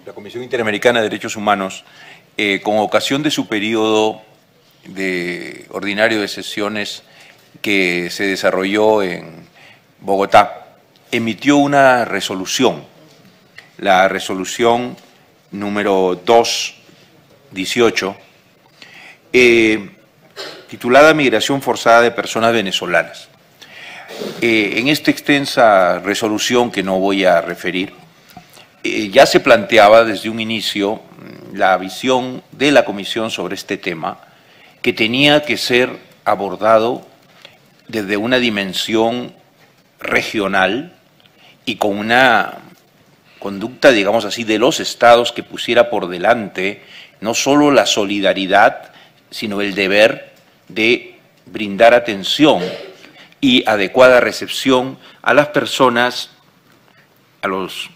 La Comisión Interamericana de Derechos Humanos, con ocasión de su periodo ordinario de sesiones que se desarrolló en Bogotá, emitió una resolución, la resolución número 218, titulada Migración forzada de personas venezolanas. En esta extensa resolución, que no voy a referir, ya se planteaba desde un inicio la visión de la Comisión sobre este tema, que tenía que ser abordado desde una dimensión regional y con una conducta, digamos así, de los Estados que pusiera por delante no solo la solidaridad, sino el deber de brindar atención y adecuada recepción a las personas, a los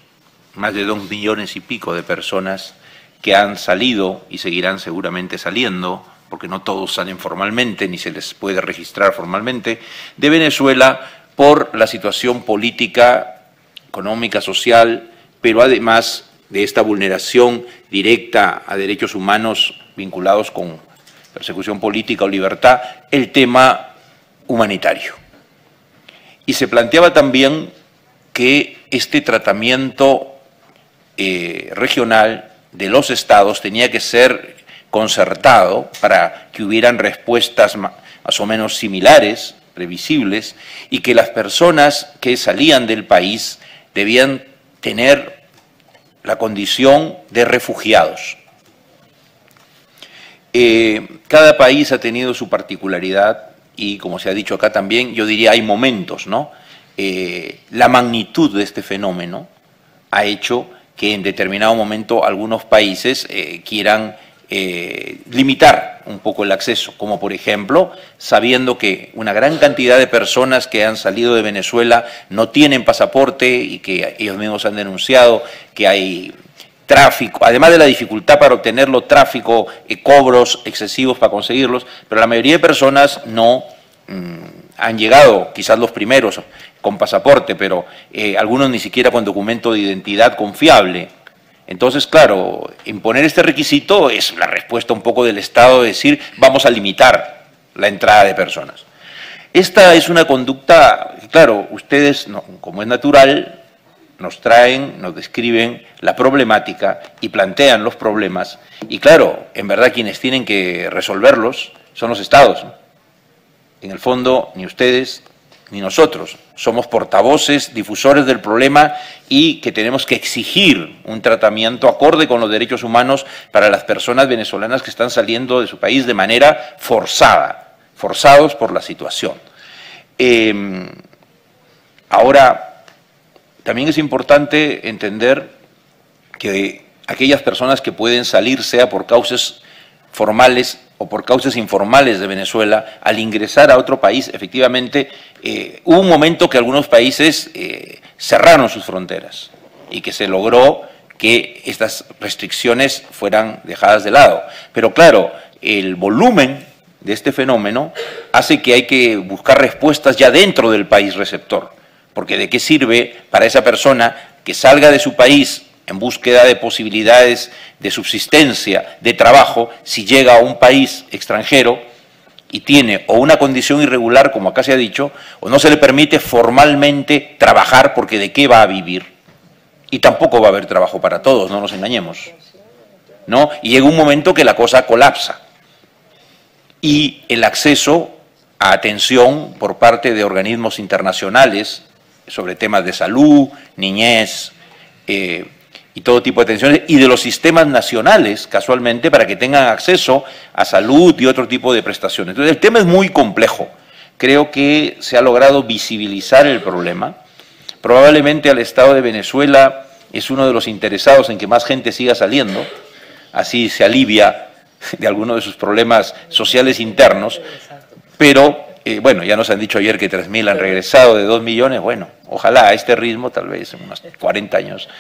más de 2 millones y pico de personas que han salido y seguirán seguramente saliendo, porque no todos salen formalmente ni se les puede registrar formalmente, de Venezuela por la situación política, económica, social, pero además de esta vulneración directa a derechos humanos vinculados con persecución política o libertad, el tema humanitario. Y se planteaba también que este tratamiento regional de los Estados tenía que ser concertado para que hubieran respuestas más o menos similares, previsibles, y que las personas que salían del país debían tener la condición de refugiados. Cada país ha tenido su particularidad y, como se ha dicho acá también, yo diría hay momentos, ¿no? La magnitud de este fenómeno ha hecho que en determinado momento algunos países quieran limitar un poco el acceso, como por ejemplo, sabiendo que una gran cantidad de personas que han salido de Venezuela no tienen pasaporte y que ellos mismos han denunciado que hay tráfico, además de la dificultad para obtenerlo, tráfico, cobros excesivos para conseguirlos, pero la mayoría de personas no han llegado, quizás los primeros con pasaporte, pero algunos ni siquiera con documento de identidad confiable. Entonces, claro, imponer este requisito es la respuesta un poco del Estado de decir vamos a limitar la entrada de personas. Esta es una conducta, claro, ustedes, como es natural, nos traen, nos describen la problemática y plantean los problemas y claro, en verdad quienes tienen que resolverlos son los Estados, ¿no? En el fondo, ni ustedes ni nosotros somos portavoces, difusores del problema y que tenemos que exigir un tratamiento acorde con los derechos humanos para las personas venezolanas que están saliendo de su país de manera forzada, forzados por la situación. Ahora, también es importante entender que aquellas personas que pueden salir, sea por causas formales o por causas informales de Venezuela, al ingresar a otro país, efectivamente, hubo un momento que algunos países cerraron sus fronteras y que se logró que estas restricciones fueran dejadas de lado. Pero claro, el volumen de este fenómeno hace que hay que buscar respuestas ya dentro del país receptor, porque ¿de qué sirve para esa persona que salga de su país en búsqueda de posibilidades de subsistencia, de trabajo, si llega a un país extranjero y tiene o una condición irregular, como acá se ha dicho, o no se le permite formalmente trabajar porque de qué va a vivir? Y tampoco va a haber trabajo para todos, no nos engañemos, ¿no? Y llega un momento que la cosa colapsa y el acceso a atención por parte de organismos internacionales sobre temas de salud, niñez, y todo tipo de atenciones, y de los sistemas nacionales, casualmente, para que tengan acceso a salud y otro tipo de prestaciones. Entonces, el tema es muy complejo. Creo que se ha logrado visibilizar el problema. Probablemente al Estado de Venezuela es uno de los interesados en que más gente siga saliendo, así se alivia de algunos de sus problemas sociales internos, pero bueno, ya nos han dicho ayer que 3.000 han regresado de 2 millones, bueno, ojalá a este ritmo, tal vez en unos 40 años.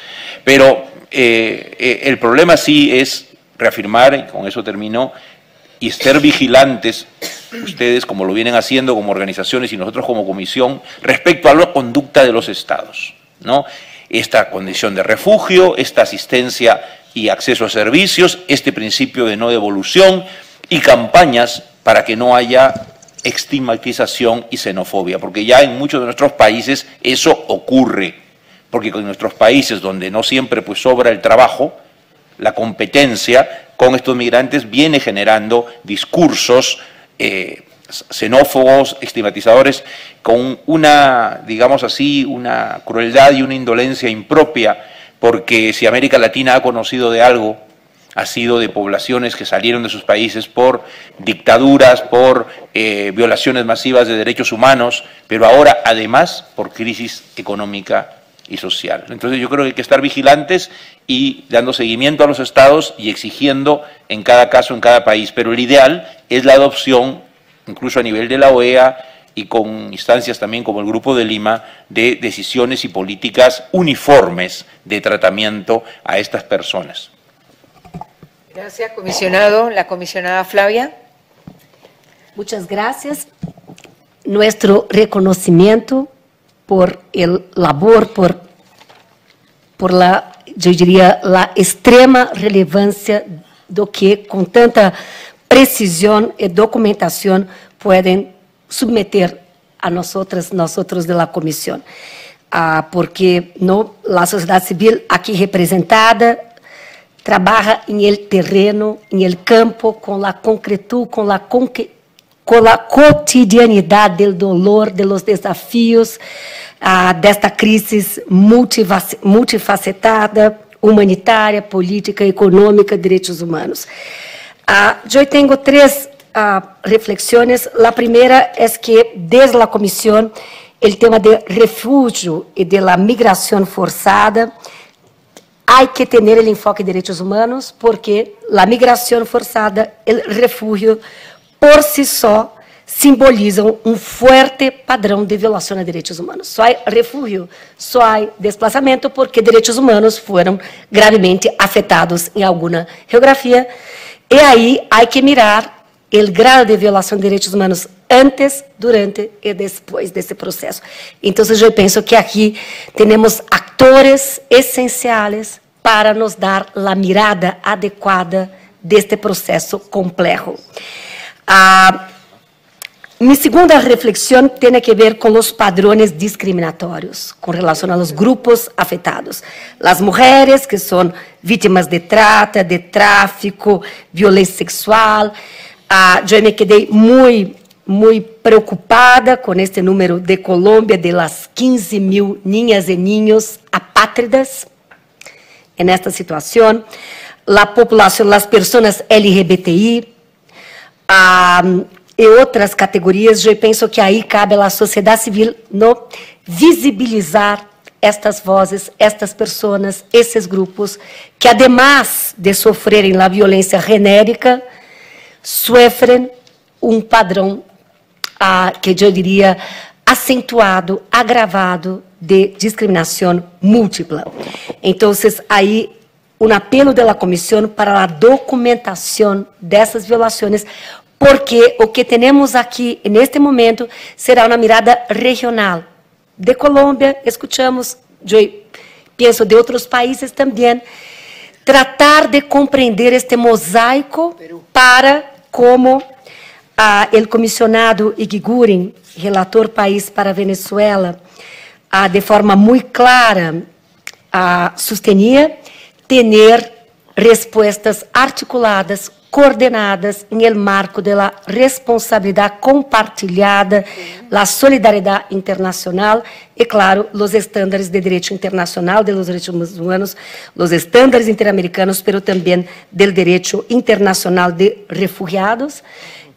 Pero el problema sí es reafirmar, y con eso termino, y ser vigilantes, ustedes como lo vienen haciendo como organizaciones y nosotros como comisión, respecto a la conducta de los Estados, ¿no? esta condición de refugio, esta asistencia y acceso a servicios, este principio de no devolución y campañas para que no haya estigmatización y xenofobia, porque ya en muchos de nuestros países eso ocurre, porque con nuestros países donde no siempre pues sobra el trabajo, la competencia con estos migrantes viene generando discursos xenófobos, estigmatizadores, con una, digamos así, una crueldad y una indolencia impropia, porque si América Latina ha conocido de algo, ha sido de poblaciones que salieron de sus países por dictaduras, por violaciones masivas de derechos humanos, pero ahora además por crisis económica y social. Entonces yo creo que hay que estar vigilantes y dando seguimiento a los estados y exigiendo en cada caso, en cada país, pero el ideal es la adopción, incluso a nivel de la OEA y con instancias también como el Grupo de Lima, de decisiones y políticas uniformes de tratamiento a estas personas. Gracias, comisionado. La comisionada Flavia. Muchas gracias. Nuestro reconocimiento por el labor, por la, yo diría, la extrema relevancia do que con tanta precisión y documentación pueden submeter a nosotros de la comisión. Porque no, la sociedad civil aquí representada trabaja en el terreno, en el campo, con la concretud, con la cotidianidad del dolor, de los desafíos desta crisis multifacetada, humanitária, política, econômica, direitos humanos. Eu tenho três reflexiones. La primera es que desde la comisión el tema de refugio y de la migración forzada hay que tener el enfoque de derechos humanos porque la migración forzada, el refugio por sí só simbolizam fuerte padrão de violação de direitos humanos. Só há refúgio, só há desplazamento porque direitos humanos foram gravemente afetados em alguma geografia. E aí há que mirar o grau de violação de direitos humanos antes, durante e depois desse processo. Então, eu penso que aqui temos atores essenciais para nos dar a mirada adequada deste processo complexo. Mi segunda reflexión tiene que ver con los padrones discriminatorios con relación a los grupos afectados. Las mujeres que son víctimas de trata, de tráfico, violencia sexual. Yo me quedé muy preocupada con este número de Colombia de las 15.000 niñas y niños apátridas en esta situación. La población, las personas LGBTI, e outras categorias, eu penso que aí cabe à sociedade civil no visibilizar estas vozes, estas pessoas, esses grupos, que, además de sofrerem a violência genérica, sofrem padrão, que eu diria, acentuado, agravado de discriminação múltipla. Então, aí, apelo da comissão para a documentação dessas violações, porque o que temos aqui, neste momento, será uma mirada regional. De Colômbia, escutamos, eu penso de outros países também, tratar de compreender este mosaico para, como o comissionado Iguiguren, relator país para a Venezuela, de forma muito clara, sustenia, ter respostas articuladas, coordenadas em el marco de la responsabilidade compartilhada, la solidariedade internacional e, claro, os estándares de direito internacional de los direitos humanos, os estándares interamericanos, pero também del direito internacional de refugiados.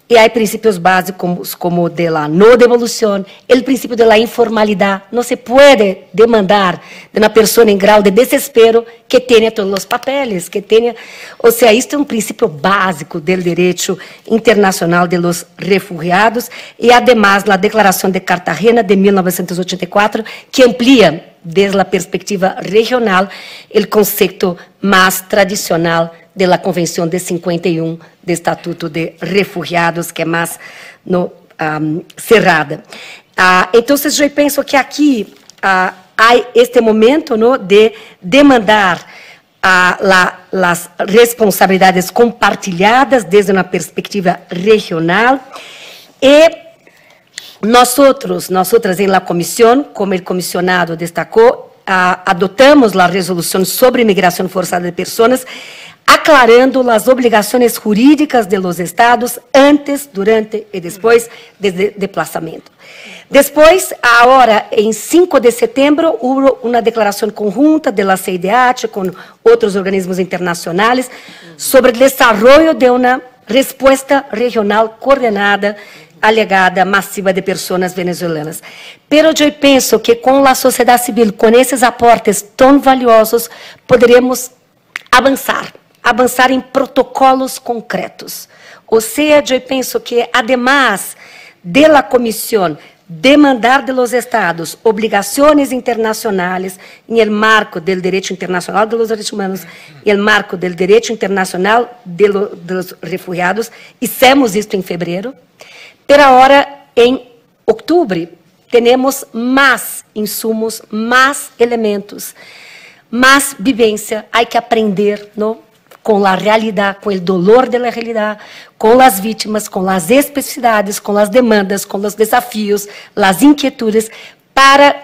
E há princípios básicos como de la no devolução, o princípio de la informalidade. Não se pode demandar de uma pessoa em grau de desespero que tenha todos os papeles, que tenha... Ou seja, isto é princípio básico do direito internacional de los refugiados e, además, a Declaração de Cartagena de 1984, que amplia, desde a perspectiva regional, o conceito mais tradicional de la Convenção de 51 do Estatuto de Refugiados, que é mais cerrada. Então, eu penso que aqui hay este momento, ¿no?, de demandar las responsabilidades compartilhadas desde una perspectiva regional. Y nosotras en la comisión, como el comisionado destacó, adoptamos la resolución sobre migración forzada de personas, aclarando las obligaciones jurídicas de los estados antes, durante y después del desplazamiento. Después, ahora, en 5 de setembro, hubo una declaración conjunta de la CIDH con otros organismos internacionales sobre el desarrollo de una respuesta regional coordenada, alegada, masiva de personas venezolanas. Pero yo pienso que con la sociedad civil, con esos aportes tan valiosos, poderíamos avançar em protocolos concretos. Ou seja, eu penso que, además de la comisión demandar de los estados obligaciones internacionales en el marco del derecho internacional de los derechos humanos, en el marco del derecho internacional de los refugiados, hicimos esto en febrero, pero ahora en octubre tenemos más insumos, más elementos, más vivencia, hay que aprender, ¿no?, com a realidade, com o dolor da realidade, com as vítimas, com as especificidades, com as demandas, com os desafios, as inquietudes, para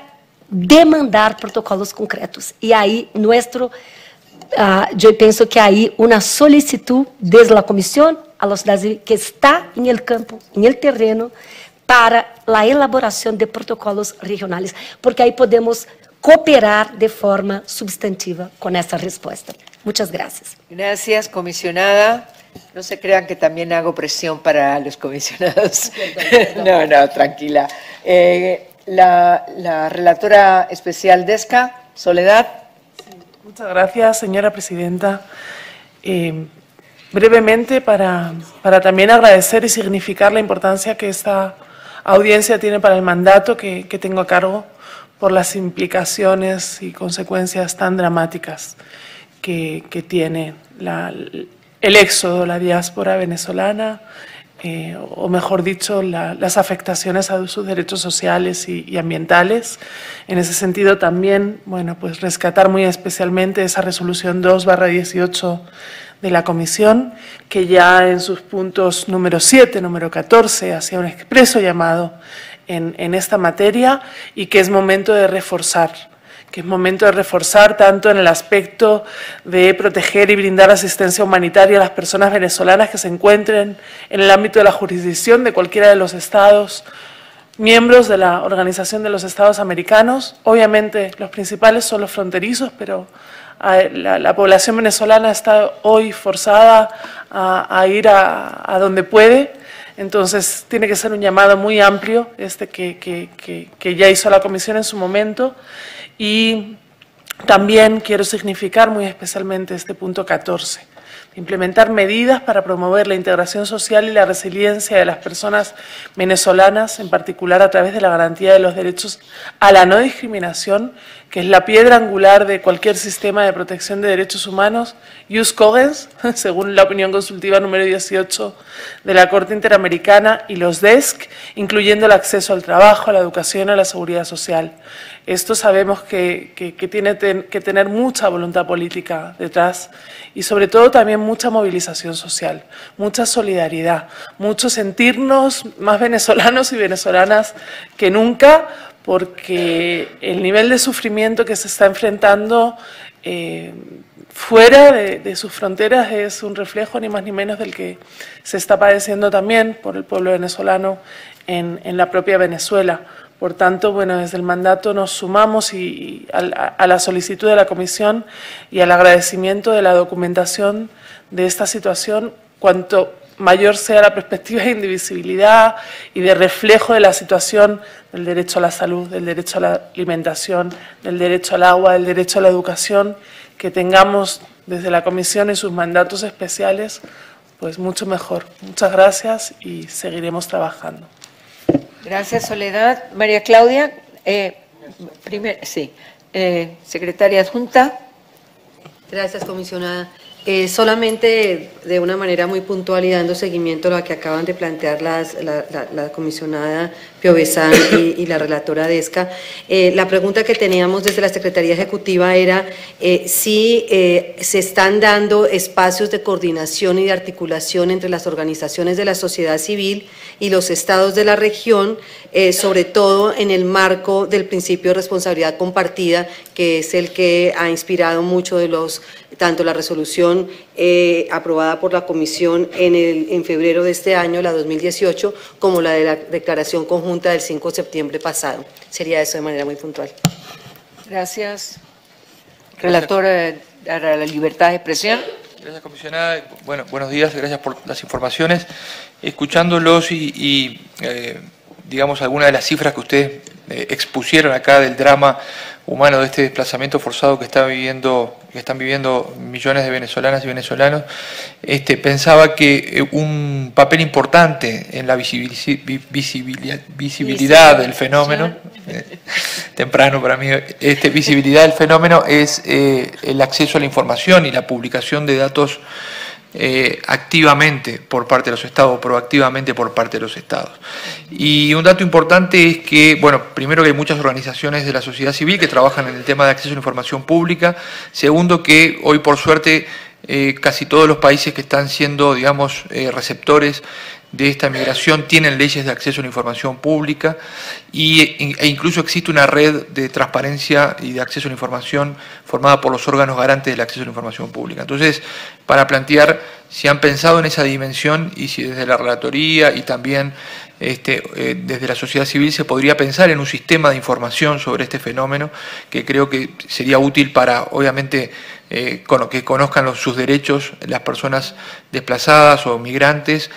demandar protocolos concretos. E aí, eu penso que aí uma solicitud desde a comissão a la sociedade civil que está em el campo, em el terreno, para a elaboração de protocolos regionais, porque aí podemos cooperar de forma substantiva con esa respuesta. Muchas gracias. Gracias, comisionada. No se crean que también hago presión para los comisionados. No, tranquila. La relatora especial DESCA, Soledad. Muchas gracias, señora presidenta. Brevemente, para también agradecer y significar la importancia que esta audiencia tiene para el mandato que tengo a cargo, por las implicaciones y consecuencias tan dramáticas que tiene el éxodo, la diáspora venezolana, o mejor dicho, las afectaciones a sus derechos sociales y ambientales. En ese sentido también, bueno, pues rescatar muy especialmente esa resolución 2/18 de la Comisión, que ya en sus puntos número 7, número 14, hacía un expreso llamado en esta materia, y que es momento de reforzar, tanto en el aspecto de proteger y brindar asistencia humanitaria a las personas venezolanas que se encuentren en el ámbito de la jurisdicción de cualquiera de los estados miembros de la Organización de los Estados Americanos. Obviamente los principales son los fronterizos, pero la población venezolana está hoy forzada a ir a donde puede. Entonces, tiene que ser un llamado muy amplio, que ya hizo la Comisión en su momento. Y también quiero significar muy especialmente este punto 14, implementar medidas para promover la integración social y la resiliencia de las personas venezolanas, en particular a través de la garantía de los derechos a la no discriminación, que es la piedra angular de cualquier sistema de protección de derechos humanos, jus cogens, según la opinión consultiva número 18 de la Corte Interamericana, y los DESC, incluyendo el acceso al trabajo, a la educación y a la seguridad social. Esto sabemos que tiene que tener mucha voluntad política detrás y sobre todo también mucha movilización social, mucha solidaridad, mucho sentirnos más venezolanos y venezolanas que nunca, porque el nivel de sufrimiento que se está enfrentando fuera de sus fronteras es un reflejo ni más ni menos del que se está padeciendo también por el pueblo venezolano en la propia Venezuela. Por tanto, bueno, desde el mandato nos sumamos a la solicitud de la Comisión y al agradecimiento de la documentación de esta situación, cuanto mayor sea la perspectiva de indivisibilidad y de reflejo de la situación del derecho a la salud, del derecho a la alimentación, del derecho al agua, del derecho a la educación, que tengamos desde la Comisión y sus mandatos especiales, pues mucho mejor. Muchas gracias y seguiremos trabajando. Gracias, Soledad. María Claudia, secretaria adjunta. Gracias, comisionada. Solamente de una manera muy puntual y dando seguimiento a lo que acaban de plantear la comisionada Piovesan y la relatora Desca. La pregunta que teníamos desde la Secretaría Ejecutiva era si se están dando espacios de coordinación y de articulación entre las organizaciones de la sociedad civil y los estados de la región, sobre todo en el marco del principio de responsabilidad compartida, que es el que ha inspirado mucho de tanto la resolución aprobada por la Comisión en febrero de este año, la 2018, como la de la declaración conjunta del 5 de septiembre pasado. Sería eso de manera muy puntual. Gracias. Relator a la libertad de expresión. Gracias, comisionada. Bueno, buenos días, gracias por las informaciones. Escuchándolos digamos, algunas de las cifras que ustedes expusieron acá del drama humano de este desplazamiento forzado que están viviendo millones de venezolanas y venezolanos, pensaba que un papel importante en la visibilidad del fenómeno, temprano para mí, visibilidad del fenómeno es el acceso a la información y la publicación de datos activamente por parte de los estados, proactivamente por parte de los estados. Y un dato importante es que, bueno, primero que hay muchas organizaciones de la sociedad civil que trabajan en el tema de acceso a la información pública. Segundo, que hoy por suerte casi todos los países que están siendo, digamos, receptores de esta migración tienen leyes de acceso a la información pública e incluso existe una red de transparencia y de acceso a la información formada por los órganos garantes del acceso a la información pública. Entonces, para plantear si han pensado en esa dimensión y si desde la relatoría y también desde la sociedad civil se podría pensar en un sistema de información sobre este fenómeno que creo que sería útil para, obviamente, que conozcan sus derechos las personas desplazadas o migrantes,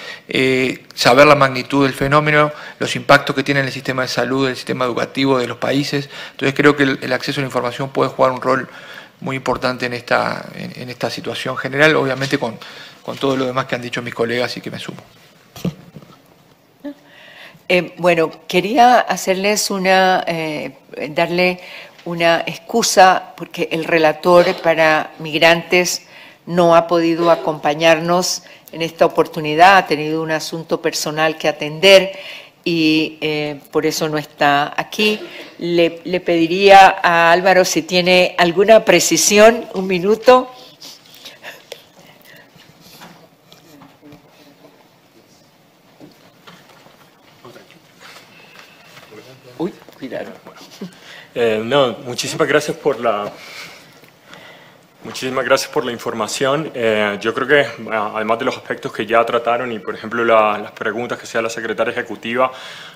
saber la magnitud del fenómeno, los impactos que tiene en el sistema de salud, el sistema educativo de los países. Entonces creo que el acceso a la información puede jugar un rol muy importante en esta situación general, obviamente con todo lo demás que han dicho mis colegas y que me sumo. Bueno, quería hacerles darle una excusa porque el relator para migrantes no ha podido acompañarnos en esta oportunidad, ha tenido un asunto personal que atender y por eso no está aquí. Le pediría a Álvaro si tiene alguna precisión, un minuto. Uy, cuidado. No, muchísimas gracias por la información. Yo creo que además de los aspectos que ya trataron y por ejemplo las preguntas que hacía la secretaria ejecutiva,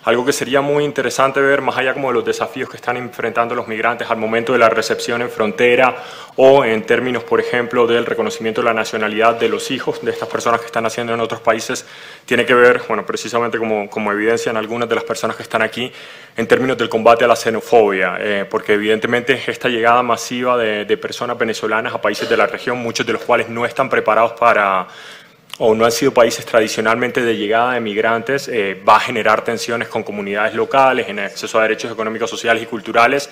algo que sería muy interesante ver más allá como de los desafíos que están enfrentando los migrantes al momento de la recepción en frontera o en términos, por ejemplo, del reconocimiento de la nacionalidad de los hijos de estas personas que están naciendo en otros países, tiene que ver, bueno, precisamente como evidencian algunas de las personas que están aquí, en términos del combate a la xenofobia, porque evidentemente esta llegada masiva de personas venezolanas a países de la región, muchos de los cuales no están preparados para o no han sido países tradicionalmente de llegada de migrantes, va a generar tensiones con comunidades locales en el acceso a derechos económicos, sociales y culturales.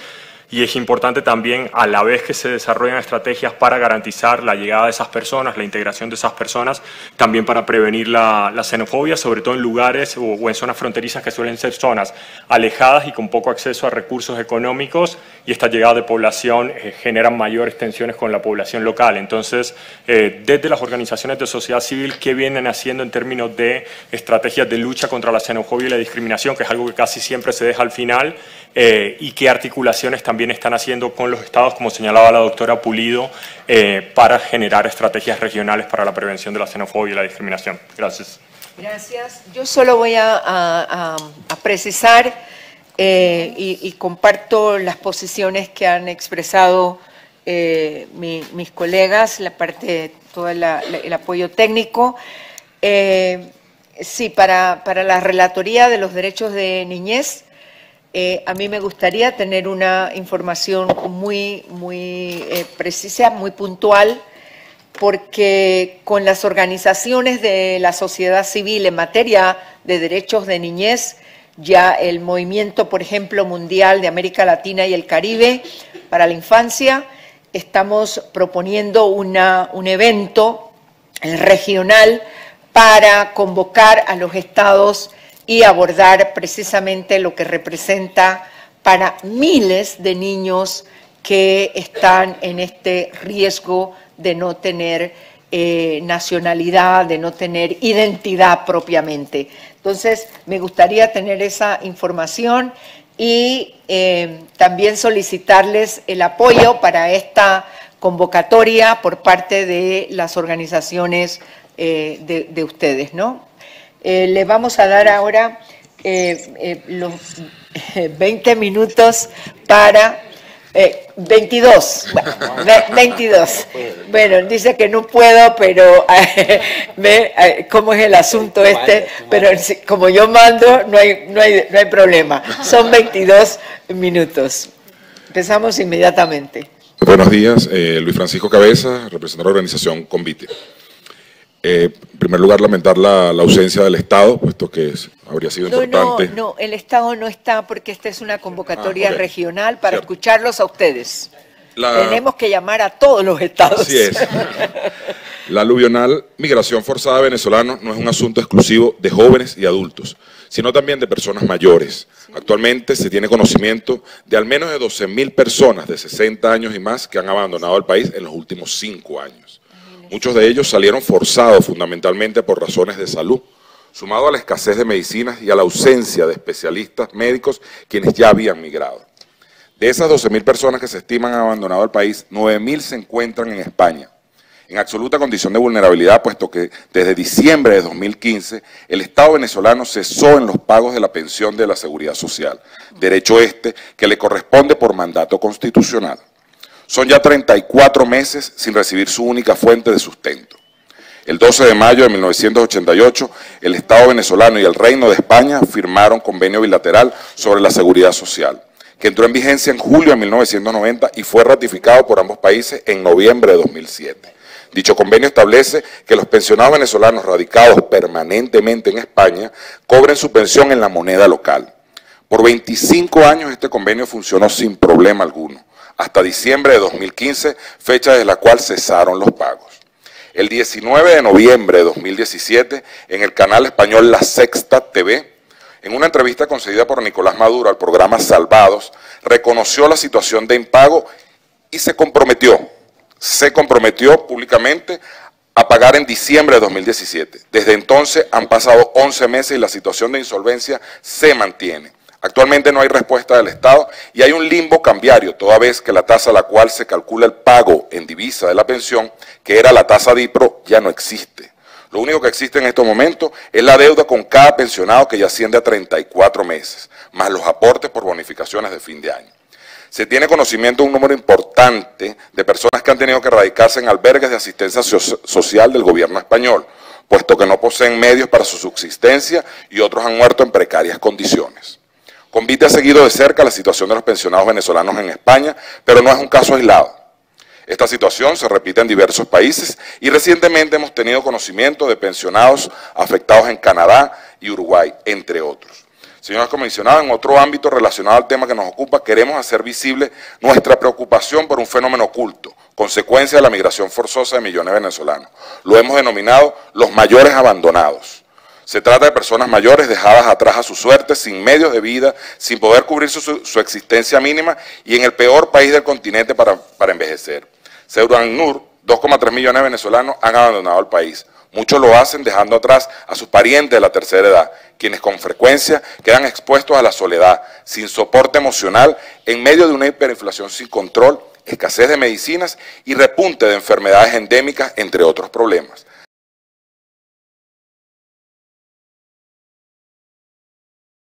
Y es importante también, a la vez que se desarrollan estrategias para garantizar la llegada de esas personas, la integración de esas personas, también para prevenir la xenofobia, sobre todo en lugares o en zonas fronterizas que suelen ser zonas alejadas y con poco acceso a recursos económicos, y esta llegada de población generan mayores tensiones con la población local. Entonces, desde las organizaciones de sociedad civil, ¿qué vienen haciendo en términos de estrategias de lucha contra la xenofobia y la discriminación, que es algo que casi siempre se deja al final, y qué articulaciones también están haciendo con los estados, como señalaba la doctora Pulido, para generar estrategias regionales para la prevención de la xenofobia y la discriminación? Gracias. Gracias. Yo solo voy a precisar y comparto las posiciones que han expresado mis colegas, todo el apoyo técnico. Sí, para la relatoría de los derechos de niñez, a mí me gustaría tener una información muy precisa, muy puntual, porque con las organizaciones de la sociedad civil en materia de derechos de niñez, ya el movimiento, por ejemplo, mundial de América Latina y el Caribe para la infancia, estamos proponiendo un evento regional para convocar a los estados y abordar precisamente lo que representa para miles de niños que están en este riesgo de no tener nacionalidad, de no tener identidad propiamente. Entonces, me gustaría tener esa información y también solicitarles el apoyo para esta convocatoria por parte de las organizaciones de ustedes, ¿no? Le vamos a dar ahora los 20 minutos para 22. Bueno, dice que no puedo, pero ve cómo es el asunto pero como yo mando, no hay problema. Son 22 minutos. Empezamos inmediatamente. Buenos días, Luis Francisco Cabeza, representante de la organización Convite. En primer lugar, lamentar la ausencia del Estado, puesto que habría sido importante. No, el Estado no está porque esta es una convocatoria okay. regional para Cierto. Escucharlos a ustedes. Tenemos que llamar a todos los estados. Así es. La aluvional migración forzada de venezolanos no es un asunto exclusivo de jóvenes y adultos, sino también de personas mayores. Actualmente se tiene conocimiento de al menos de 12.000 personas de 60 años y más que han abandonado el país en los últimos 5 años. Muchos de ellos salieron forzados fundamentalmente por razones de salud, sumado a la escasez de medicinas y a la ausencia de especialistas médicos quienes ya habían migrado. De esas 12.000 personas que se estiman han abandonado el país, 9.000 se encuentran en España, en absoluta condición de vulnerabilidad, puesto que desde diciembre de 2015 el Estado venezolano cesó en los pagos de la pensión de la Seguridad Social, derecho que le corresponde por mandato constitucional. Son ya 34 meses sin recibir su única fuente de sustento. El 12 de mayo de 1988, el Estado venezolano y el Reino de España firmaron convenio bilateral sobre la seguridad social, que entró en vigencia en julio de 1990 y fue ratificado por ambos países en noviembre de 2007. Dicho convenio establece que los pensionados venezolanos radicados permanentemente en España cobren su pensión en la moneda local. Por 25 años este convenio funcionó sin problema alguno, hasta diciembre de 2015, fecha desde la cual cesaron los pagos. El 19 de noviembre de 2017, en el canal español La Sexta TV, en una entrevista concedida por Nicolás Maduro al programa Salvados, reconoció la situación de impago y se comprometió públicamente a pagar en diciembre de 2017. Desde entonces han pasado 11 meses y la situación de insolvencia se mantiene. Actualmente no hay respuesta del Estado y hay un limbo cambiario, toda vez que la tasa a la cual se calcula el pago en divisa de la pensión, que era la tasa DIPRO, ya no existe. Lo único que existe en estos momentos es la deuda con cada pensionado, que ya asciende a 34 meses, más los aportes por bonificaciones de fin de año. Se tiene conocimiento de un número importante de personas que han tenido que radicarse en albergues de asistencia social del gobierno español, puesto que no poseen medios para su subsistencia y otros han muerto en precarias condiciones. Convite ha seguido de cerca la situación de los pensionados venezolanos en España, pero no es un caso aislado. Esta situación se repite en diversos países y recientemente hemos tenido conocimiento de pensionados afectados en Canadá y Uruguay, entre otros. Señores comisionados, en otro ámbito relacionado al tema que nos ocupa, queremos hacer visible nuestra preocupación por un fenómeno oculto, consecuencia de la migración forzosa de millones de venezolanos. Lo hemos denominado los mayores abandonados. Se trata de personas mayores dejadas atrás a su suerte, sin medios de vida, sin poder cubrir su existencia mínima y en el peor país del continente para envejecer. Según ACNUR, 2,3 millones de venezolanos han abandonado el país. Muchos lo hacen dejando atrás a sus parientes de la tercera edad, quienes con frecuencia quedan expuestos a la soledad, sin soporte emocional, en medio de una hiperinflación sin control, escasez de medicinas y repunte de enfermedades endémicas, entre otros problemas.